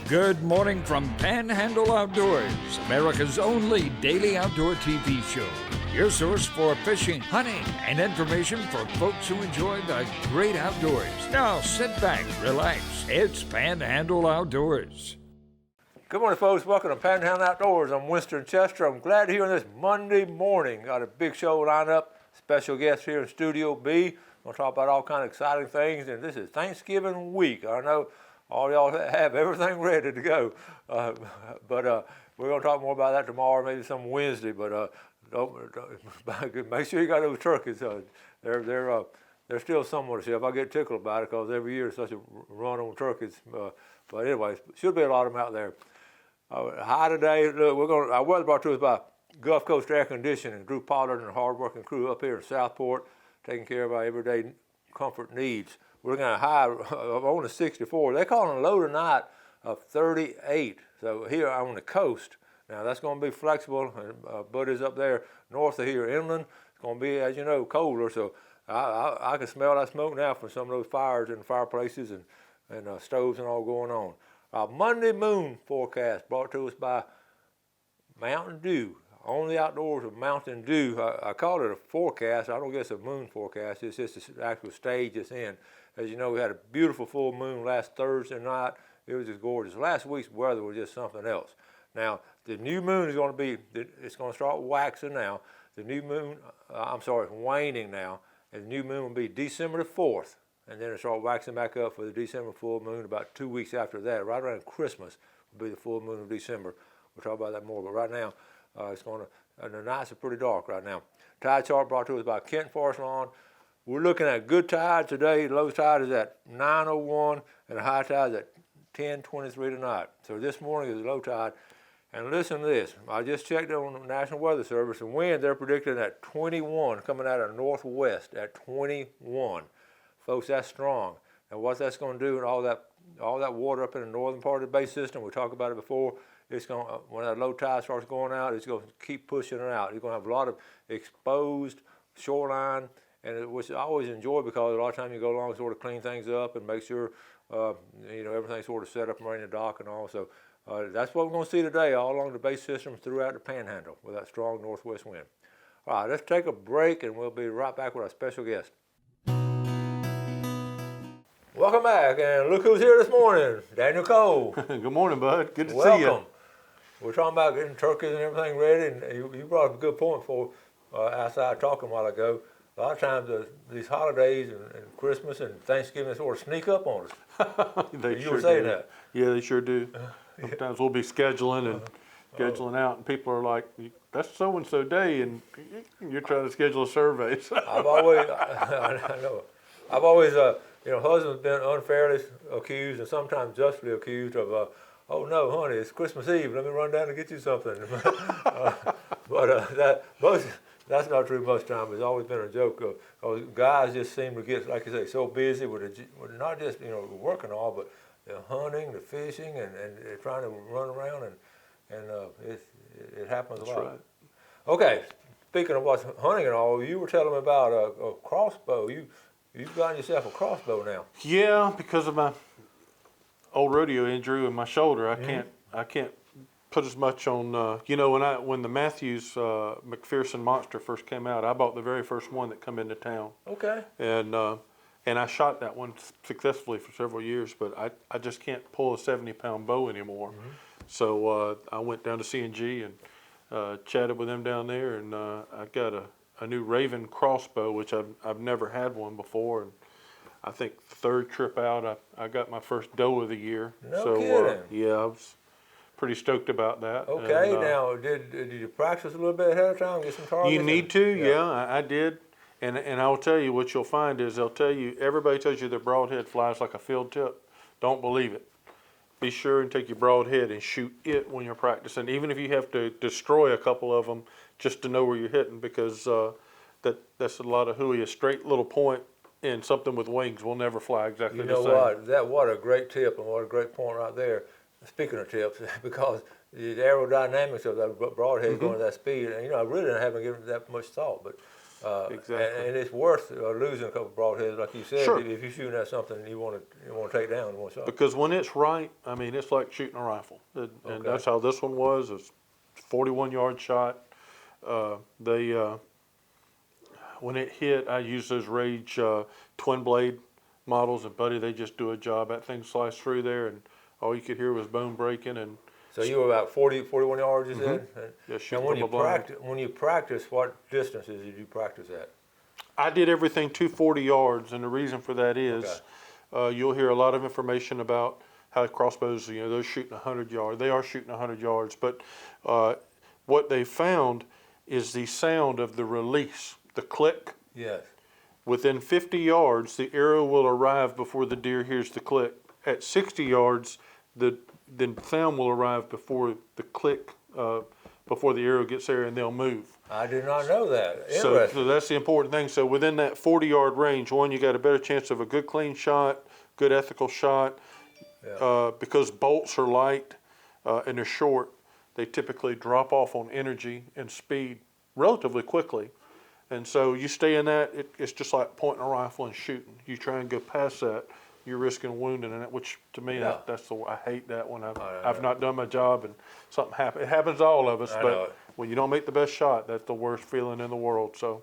Good morning from Panhandle Outdoors, America's only daily outdoor TV show. Your source for fishing, hunting, and information for folks who enjoy the great outdoors. Now sit back, relax. It's Panhandle Outdoors. Good morning, folks. Welcome to Panhandle Outdoors. I'm Winston Chester. I'm glad to hear on this Monday morning. Got a big show lined up. Special guest here in Studio B. We'll talk about all kinds of exciting things. And this is Thanksgiving week. I know all y'all have everything ready to go. But we're going to talk more about that tomorrow, maybe some Wednesday. But make sure you got those turkeys. They're still somewhat to see if I get tickled about it, because every year it's such a run on turkeys. But anyway, should be a lot of them out there. High today. Look, our weather brought to us by Gulf Coast Air Conditioning. Drew Pollard and a hard-working crew up here in Southport, taking care of our everyday comfort needs. We're looking at a high of only 64. They're calling a low tonight of 38. So here on the coast, now that's going to be flexible. Buddies up there north of here, inland, it's going to be, as you know, colder. So I can smell that smoke now from some of those fires in fireplaces and stoves and all going on. Monday moon forecast brought to us by Mountain Dew. On the outdoors of Mountain Dew. I call it a forecast. I don't guess a moon forecast. It's just the actual stage it's in. As you know, we had a beautiful full moon last Thursday night. It was just gorgeous. Last week's weather was just something else. Now, the new moon is going to be, it's going to start waxing now. The new moon, it's waning now. And the new moon will be December the 4th. And then it'll start waxing back up for the December full moon about 2 weeks after that. Right around Christmas will be the full moon of December. We'll talk about that more. But right now, it's going to, the nights are pretty dark right now. Tide chart brought to us by Kent Forest Lawn. We're looking at good tide today. The low tide is at 9:01 and the high tide is at 10:23 tonight. So this morning is low tide. And listen to this. I just checked on the National Weather Service. The wind they're predicting at 21, coming out of northwest at 21. Folks, that's strong. And what that's going to do, and all that water up in the northern part of the Bay System, we talked about it before, it's going when that low tide starts going out, it's going to keep pushing it out. You're going to have a lot of exposed shoreline, and which I always enjoy, because a lot of times you go along and sort of clean things up and make sure everything's sort of set up around the dock and all. So that's what we're going to see today all along the Bay System throughout the Panhandle with that strong northwest wind. All right, let's take a break and we'll be right back with our special guest. Welcome back, and look who's here this morning, Daniel Cole. Good morning, bud. Good to Welcome. see you. We're talking about getting turkeys and everything ready, and you brought up a good point for outside talking a while ago. A lot of times these holidays and Christmas and Thanksgiving sort of sneak up on us. They you sure were saying do. that. Yeah, they sure do. Sometimes we'll be scheduling out, and people are like, "That's so and so day," and you're trying to schedule a survey. So. I've always, husband's been unfairly accused and sometimes justly accused of, oh no, honey, it's Christmas Eve. Let me run down and get you something. That's not true most times. It's always been a joke. Guys just seem to get, like you say, so busy with not just working all, but the hunting, the fishing, and trying to run around, and it happens a lot. Right. Okay, speaking of what's hunting and all, you were telling me about a crossbow. You've gotten yourself a crossbow now. Yeah, because of my old rodeo injury with my shoulder, I can't put as much on. When the Matthews McPherson Monster first came out, I bought the very first one that come into town. Okay. And I shot that one successfully for several years, but I just can't pull a 70-pound bow anymore. Mm-hmm. So I went down to C&G and chatted with them down there, and I got a new Raven crossbow, which I've never had one before, and I think the third trip out, I got my first doe of the year. No kidding. Yeah, I was pretty stoked about that. Okay, and, now did you practice a little bit ahead of time, get some targets? You need to, yeah, I did, and I will tell you what you'll find is everybody tells you that broadhead flies like a field tip. Don't believe it. Be sure and take your broadhead and shoot it when you're practicing, even if you have to destroy a couple of them just to know where you're hitting, because that's a lot of hooey. A straight little point and something with wings will never fly exactly the same. You know what a great tip and what a great point right there. Speaking of tips, because the aerodynamics of that broadhead going at that speed, and I really haven't given it that much thought, but Exactly. And it's worth losing a couple broadheads, like you said, Sure. if you're shooting at something you want to take down in one shot. Because when it's right, I mean, it's like shooting a rifle. And Okay. that's how this one was. It's 41-yard shot. When it hit, I used those Rage twin blade models, and buddy, they just do a job. That thing sliced through there, and all you could hear was bone breaking. And So you were about 41 yards, you said? yeah, And shooting when from you a blind. when you practice, what distances did you practice at? I did everything 240 yards, and the reason for that is you'll hear a lot of information about how crossbows, they're shooting 100 yards. They are shooting 100 yards, but what they found is the sound of the release, the click. Yes. Within 50 yards, the arrow will arrive before the deer hears the click. At 60 yards, the sound will arrive before the click, before the arrow gets there, and they'll move. I did not know that. So Interesting. that's the important thing. So within that 40-yard range, one, you got a better chance of a good clean shot, good ethical shot. Yeah. Because bolts are light and they're short, they typically drop off on energy and speed relatively quickly. And so you stay in that, it's just like pointing a rifle and shooting. You try and go past that, you're risking wounding in it, which to me, Yeah. that's the I hate that when I I've not done my job and something happens. It happens to all of us, I know but it. when you don't make the best shot, that's the worst feeling in the world. So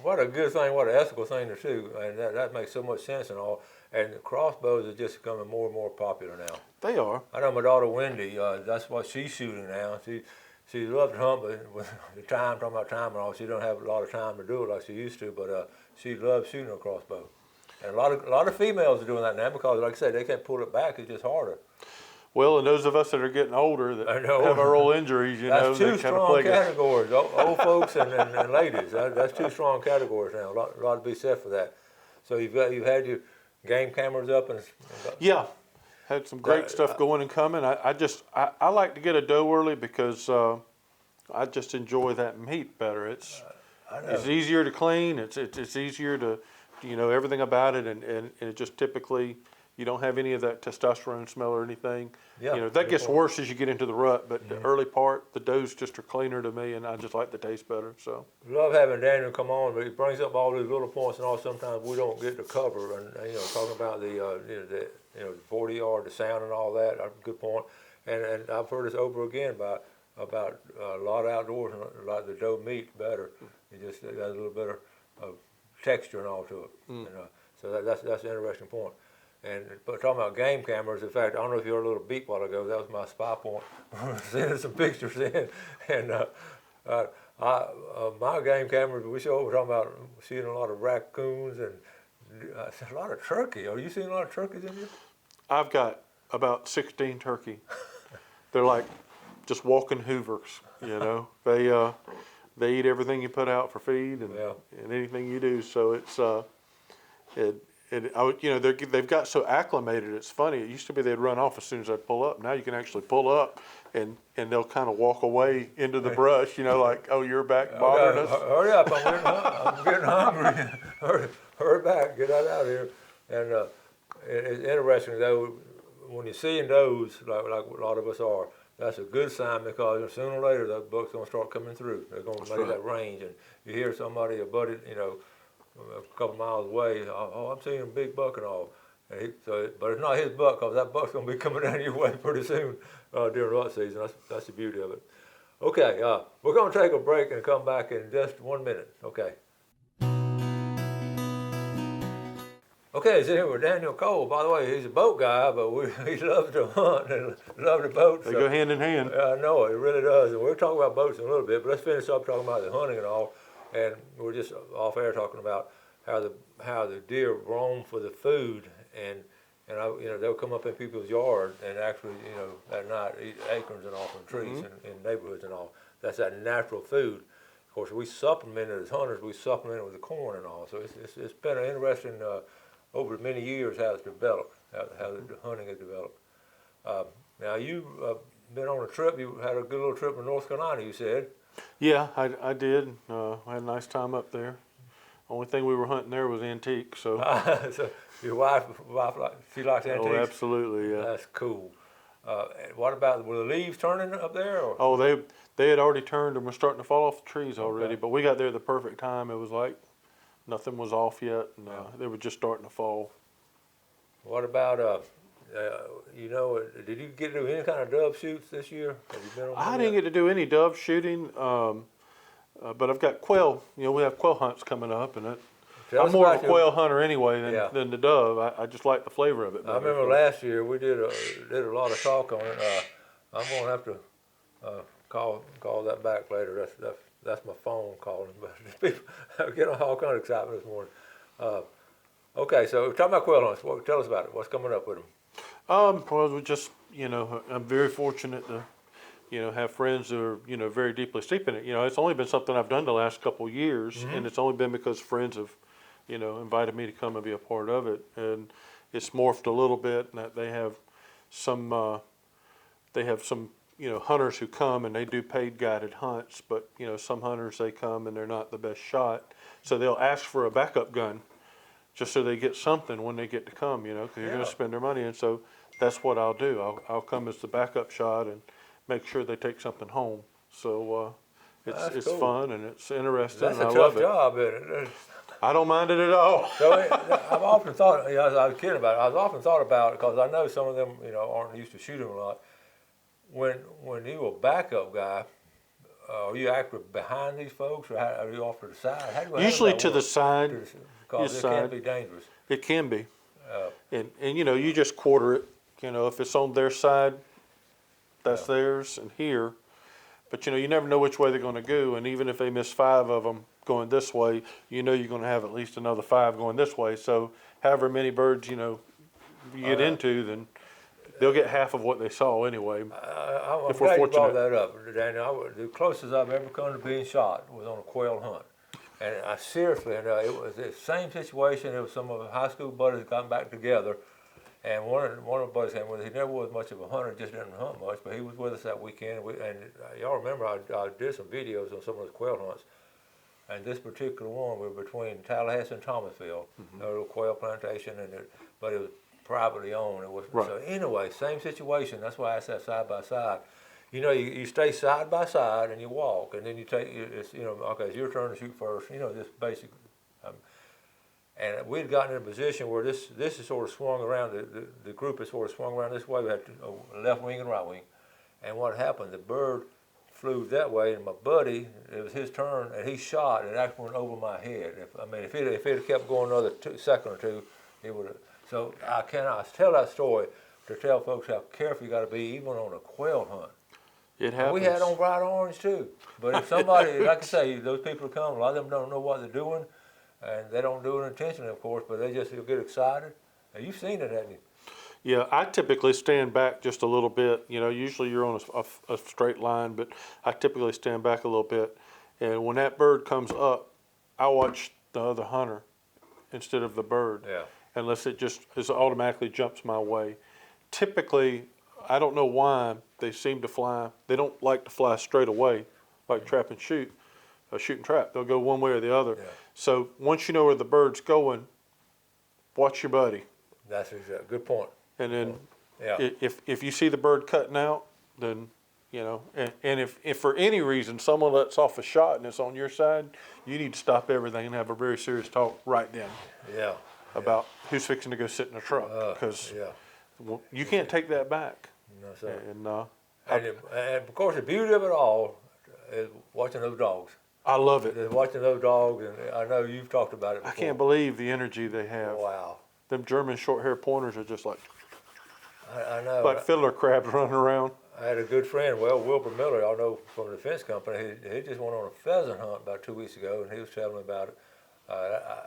What a good thing, what an ethical thing to do, and that makes so much sense and all. And the crossbows are just becoming more and more popular now. they are. I know my daughter Wendy, that's what she's shooting now. She loves to hunt, but with the time, talking about time and all, she don't have a lot of time to do it like she used to, but she loves shooting a crossbow. And a lot of females are doing that now because, like I said, they can't pull it back, it's just harder. Well, and those of us that are getting older that I know. have our old injuries, That's two they kind of strong plague us. categories, old folks and ladies. That's two strong categories now. A lot to be said for that. So you've had your game cameras up and Yeah, had some great stuff going and coming. I like to get a doe early because I just enjoy that meat better. It's easier to clean. It's easier to, everything about it, and it just typically you don't have any of that testosterone smell or anything. Yeah, That gets worse as you get into the rut, but the early part, the does just are cleaner to me, and I just like the taste better. So love having Daniel come on, but he brings up all these little points and all. Sometimes we don't get to cover, and talking about the 40-yard, the sound and all that. Good point. And I've heard this over again about a lot of outdoors and like the doe meat better. It just has a little bit of texture and all to it. And, so that's an interesting point. But talking about game cameras, in fact, I don't know if you heard a little beep while ago. That was my spy point. Sending some pictures in, and my game cameras. We're talking about seeing a lot of raccoons and a lot of turkey. Are you seeing a lot of turkeys in here? I've got about 16 turkey. They're like just walking hoovers. They eat everything you put out for feed and anything you do. So it's they've got so acclimated. It's funny. It used to be they'd run off as soon as I'd pull up. Now you can actually pull up and they'll kind of walk away into the brush. Like, oh, you're back bothering us. Hurry up! I'm getting hungry. hurry back! Get that out of here. And it's interesting though when you're seeing those like a lot of us are. That's a good sign because sooner or later that buck's gonna start coming through. They're gonna make that range, and you hear somebody, a buddy, a couple miles away. Oh, I'm seeing a big buck and all. But it's not his buck because that buck's gonna be coming down your way pretty soon during rut season. That's the beauty of it. Okay, we're gonna take a break and come back in just 1 minute. Okay. Okay, so here with Daniel Cole. By the way, he's a boat guy, but he loves to hunt and loves to boat. They go hand in hand. I know, it really does. And we'll talk about boats in a little bit, but let's finish up talking about the hunting and all. And we're just off air talking about how the deer roam for the food, and they'll come up in people's yard and actually at night eat acorns and all from trees in neighborhoods and all. That's that natural food. Of course, we supplement it as hunters. We supplement it with the corn and all. So it's been an interesting over many years how it's developed, how the hunting has developed. Now you've been on a trip. You had a good little trip in North Carolina, you said. Yeah, I did. I had a nice time up there. Only thing we were hunting there was antique. So, So your wife she likes antiques? Oh, absolutely, yeah. That's cool. What about, were the leaves turning up there? Or? Oh, they had already turned and were starting to fall off the trees already. Okay. But we got there at the perfect time. It was like nothing was off yet, and they were just starting to fall. What about, you know, did you get to do any kind of dove shoots this year? Have you been on I one didn't yet? get to do any dove shooting, but I've got quail. You know, we have quail hunts coming up, and Tell I'm us more of about a your- quail hunter anyway than, Yeah. than the dove. I just like the flavor of it I better. remember last year we did a lot of talk on it. I'm gonna have to call that back later. That's my phone calling. But people get all kind of excitement this morning. Okay, so talking about quail hunts. Tell us about it. What's coming up with them? Well, we just, you know, I'm very fortunate to, you know, have friends who are, you know, very deeply steeped in it. You know, it's only been something I've done the last couple of years, and it's only been because friends have, you know, invited me to come and be a part of it. And it's morphed a little bit, and that they have some, you know, hunters who come and they do paid guided hunts, but, you know, some hunters, they come and they're not the best shot. So they'll ask for a backup gun just so they get something when they get to come, you know, because you're going Yeah. to spend their money. And so that's what I'll do. I'll come as the backup shot and make sure they take something home. So That's it's cool. fun and it's interesting. That's and a I tough love it. job, isn't it? I don't mind it at all. So I've often thought, you know, as I was kidding about it, I've often thought about it because I know some of them, you know, aren't used to shooting a lot. When you're a backup guy, are you actually behind these folks, or are you off to the side? How does Usually that to the work? side. Because Your it can side. be dangerous. It can be. Uh, And you know, you just quarter it. You know, if it's on their side, that's theirs, and here. But you know, you never know which way they're going to go. And even if they miss 5 of them going this way, you know you're going to have at least another 5 going this way. So however many birds, you know, you get into, then they'll get half of what they saw anyway. I'm If we're glad you brought fortunate. that up, Daniel. The closest I've ever come to being shot was on a quail hunt. And I seriously, it was the same situation. It was some of the high school buddies got back together, and one of the buddies came with us. He never was much of a hunter, just didn't hunt much, but he was with us that weekend. And y'all remember I did some videos on some of those quail hunts. And this particular one, we were between Tallahassee and Thomasville, a little quail plantation, but it was privately owned. It was Right. So anyway, same situation. That's why I said side by side. You know, you stay side by side and you walk, and then you take it's, you know, okay, it's your turn to shoot first. You know, just basic. And we'd gotten in a position where this is sort of swung around. The group is sort of swung around this way. We had a left wing and right wing. And what happened? The bird flew that way, and my buddy, it was his turn, and he shot, and it actually went over my head. If it had kept going another second or two, it would have. So I tell that story to tell folks how careful you got to be, even on a quail hunt. It happens. We had on bright orange too. But if somebody, like I say, those people who come, a lot of them don't know what they're doing, and they don't do it intentionally, of course, but they just get excited. Now, you've seen it, haven't you? Yeah, I typically stand back just a little bit. You know, usually you're on a straight line, but I typically stand back a little bit. And when that bird comes up, I watch the other hunter instead of the bird. Yeah. Unless it just automatically jumps my way. Typically, I don't know why they seem to fly. They don't like to fly straight away, like trap and shoot, shoot and trap. They'll go one way or the other. Yeah. So once you know where the bird's going, watch your buddy. That's exactly good point. And then Yeah. if you see the bird cutting out, then, you know, and if for any reason someone lets off a shot and it's on your side, you need to stop everything and have a very serious talk right then Yeah. about who's fixing to go sit in a truck, because Yeah. you can't take that back. No, sir. And And of course, the beauty of it all is watching those dogs. I love it. Just watching those dogs, and I know you've talked about it I before. can't believe the energy they have. Wow. Them German short-hair pointers are just like I know. like fiddler crabs running around. I had a good friend, Wilbur Miller, I know from the defense company. He just went on a pheasant hunt about 2 weeks ago, and he was telling me about it.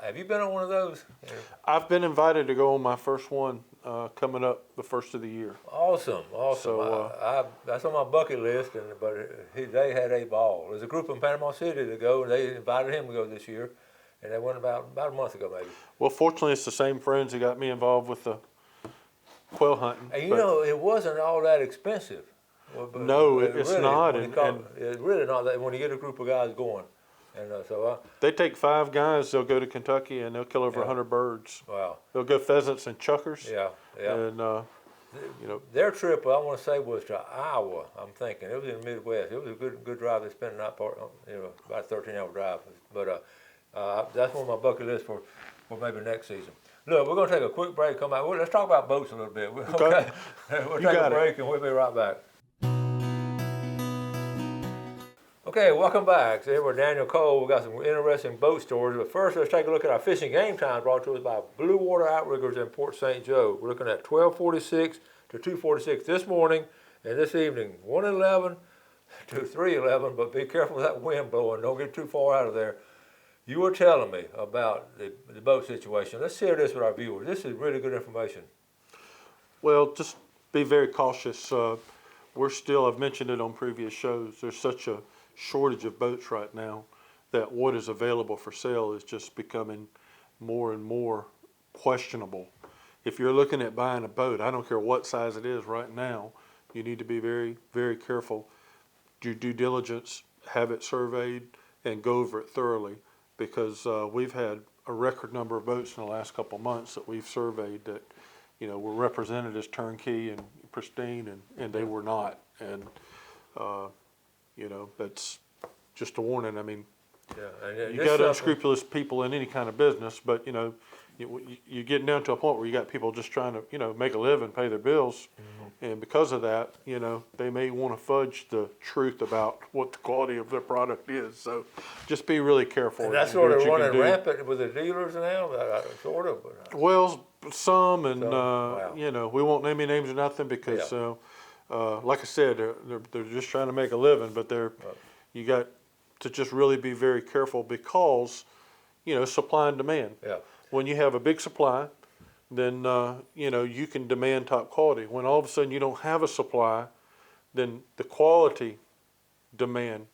Have you been on one of those? I've been invited to go on my first one coming up the first of the year. Awesome. So, That's on my bucket list, they had a ball. There's a group in Panama City to go, and they invited him to go this year, and they went about a month ago maybe. Well, fortunately, it's the same friends that got me involved with the quail hunting. And you but know, it wasn't all that expensive. No, it's really, not, it's really not that when you get a group of guys going. And they take 5 guys, they'll go to Kentucky, and they'll kill over Yeah. 100 birds. wow. They'll go pheasants and chuckers. Yeah, yeah. And You know, their trip, I want to say, was to Iowa. I'm thinking it was in the Midwest. It was a good drive. They spent that part, about a 13-hour drive. But that's on my bucket list for maybe next season. Look, we're going to take a quick break. Come out. Let's talk about boats a little bit. Okay. We'll You take a got it. break and we'll be right back. Okay, welcome back. So here with Daniel Cole. We've got some interesting boat stories. But first, let's take a look at our fishing game time brought to us by Blue Water Outriggers in Port St. Joe. We're looking at 12:46 to 2:46 this morning and this evening, 1:11 to 3:11. But be careful with that wind blowing. Don't get too far out of there. You were telling me about the boat situation. Let's share this with our viewers. This is really good information. well, just be very cautious. We're still, I've mentioned it on previous shows, there's such a shortage of boats right now that what is available for sale is just becoming more and more questionable. If you're looking at buying a boat, I don't care what size it is right now, you need to be very, very careful. Do due diligence, have it surveyed, and go over it thoroughly, because we've had a record number of boats in the last couple of months that we've surveyed that, were represented as turnkey and pristine, and they were not. And that's just a warning. I mean, Yeah, and you got unscrupulous people in any kind of business, but you're getting down to a point where you got people just trying to make a living, pay their bills, and because of that, they may want to fudge the truth about what the quality of their product is. So just be really careful. And that's sort of running rampant with the dealers now, sort of. Well, some, and wow. we won't name any names or nothing because, like I said, they're just trying to make a living, but you got to just really be very careful because, supply and demand. Yeah. When you have a big supply, then you can demand top quality. When all of a sudden you don't have a supply, then the quality demand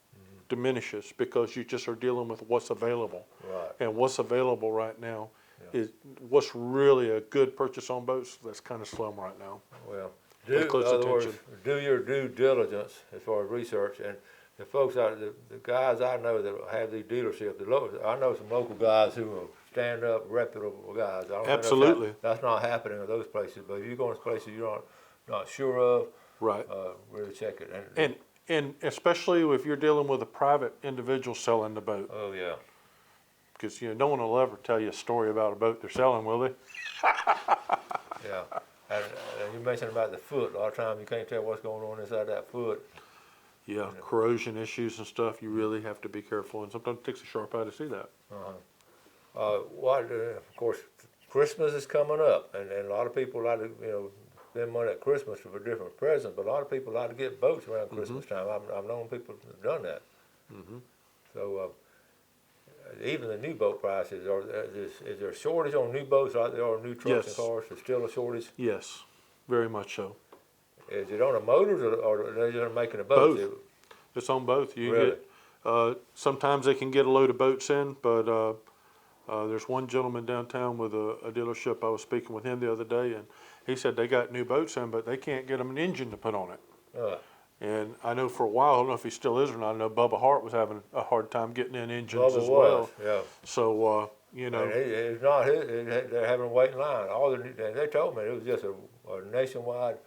diminishes because you just are dealing with what's available. Right. And what's available right now is what's really a good purchase on boats. That's kind of slum right now. Well, Pay close in other words, attention. do your due diligence as far as research. And the folks the guys I know that have these dealerships, I know some local guys who are stand-up, reputable guys. I don't Absolutely. think that's not happening in those places. But if you go to places you're not sure of, Right. Really check it. And especially if you're dealing with a private individual selling the boat, Oh yeah. because no one will ever tell you a story about a boat they're selling, will they? Yeah. And you mentioned about the foot. A lot of times you can't tell what's going on inside that foot. Yeah, corrosion issues and stuff. You really have to be careful, and sometimes it takes a sharp eye to see that. Of course, Christmas is coming up, and a lot of people like to, spend money at Christmas for different presents. But a lot of people like to get boats around Christmas time. I've known people who've done that. So even the new boat prices is there a shortage on new boats like there are new trucks and cars? There's still a shortage. Yes, very much so. Is it on the motors or are they just making the boats? Both. It's on both. You Really? get sometimes they can get a load of boats in, but there's one gentleman downtown with a dealership. I was speaking with him the other day, and he said they got new boats in, but they can't get them an engine to put on it. And I know for a while, I don't know if he still is or not, I know Bubba Hart was having a hard time getting in engines as well. Yeah. So, And it's not they're having to wait in line. They told me it was just a nationwide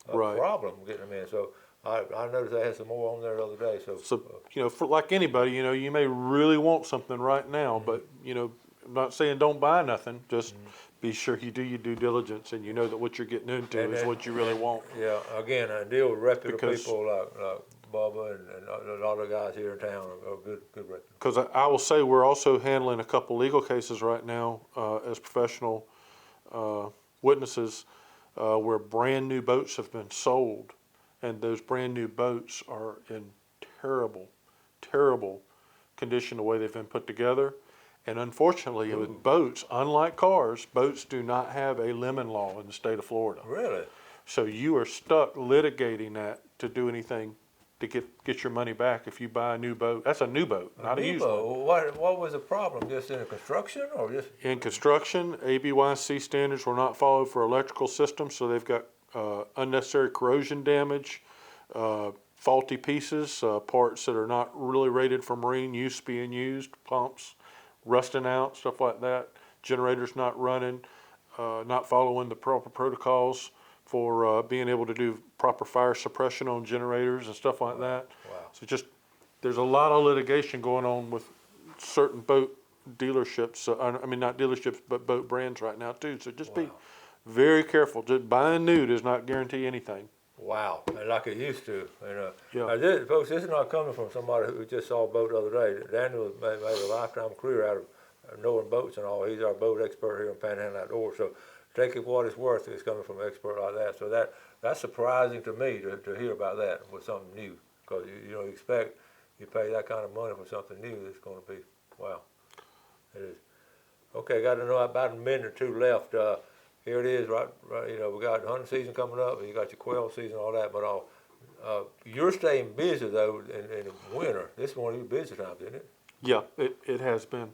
problem getting them in. So I noticed they had some more on there the other day. So for like anybody, you may really want something right now, but I'm not saying don't buy nothing. Just be sure you do your due diligence and you know that what you're getting into is what you really want. Yeah, again, I deal with reputable people like Bubba and a lot of guys here in town are good reputable. Because I will say we're also handling a couple legal cases right now as professional witnesses where brand new boats have been sold, and those brand new boats are in terrible, terrible condition the way they've been put together. And unfortunately, with boats, unlike cars, boats do not have a lemon law in the state of Florida. Really? So you are stuck litigating that to do anything to get your money back if you buy a new boat. That's a new boat, not a used one. What was the problem? Just in the construction or just? In construction, ABYC standards were not followed for electrical systems, so they've got unnecessary corrosion damage, faulty pieces, parts that are not really rated for marine use being used, pumps rusting out, stuff like that, generators not running, not following the proper protocols for being able to do proper fire suppression on generators and stuff like that. Wow. So just, there's a lot of litigation going on with certain boat dealerships, I mean, not dealerships, but boat brands right now too. So just be very careful. Just buying new does not guarantee anything. Wow, and like it used to. And Yeah. folks, this is not coming from somebody who just saw a boat the other day. Daniel made a lifetime career out of knowing boats and all. He's our boat expert here in Panhandle Outdoors. So take it what it's worth. It's coming from an expert like that. So that's surprising to me to hear about that with something new, because you don't expect you pay that kind of money for something new. It's going to be wow. It is. Okay, got to know about a minute or two left. Here it is, right. You know, we got hunting season coming up. You got your quail season, all that. But you're staying busy though in the winter. This is one of your busy times, isn't it? Yeah, it has been.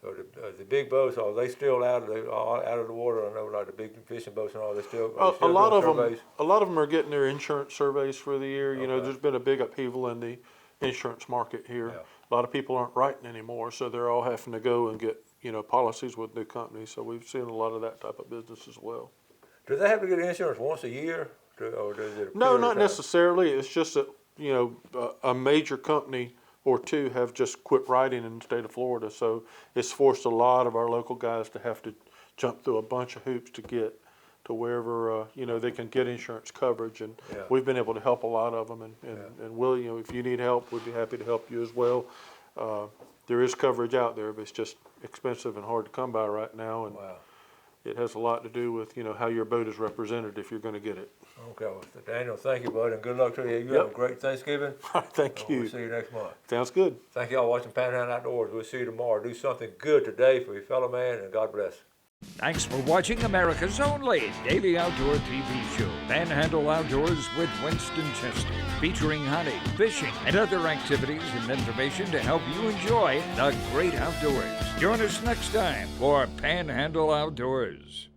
So the big boats, are they still out of the water? I know, like the big fishing boats and all. They still A lot of surveys? them. A lot of them are getting their insurance surveys for the year. You know, Okay. there's been a big upheaval in the insurance market here. Yeah. A lot of people aren't writing anymore, so they're all having to go and get, you know, policies with new companies. So we've seen a lot of that type of business as well. Do they have to get insurance once a year, or does it? No, not necessarily. It's just that, you know, a major company or two have just quit writing in the state of Florida. So it's forced a lot of our local guys to have to jump through a bunch of hoops to get to wherever, you know, they can get insurance coverage. And we've been able to help a lot of them. And we'll, you know, if you need help, we'd be happy to help you as well. There is coverage out there, but it's just expensive and hard to come by right now. And it has a lot to do with, you know, how your boat is represented if you're going to get it. Okay, well, Daniel, thank you, bud, and good luck to you. You have a great Thanksgiving. Thank you. We'll see you next month. Sounds good. Thank you all watching Panhandle Outdoors. We'll see you tomorrow. Do something good today for your fellow man, and God bless. Thanks for watching America's only daily outdoor TV show, Panhandle Outdoors with Winston Chester, featuring hunting, fishing, and other activities and information to help you enjoy the great outdoors. Join us next time for Panhandle Outdoors.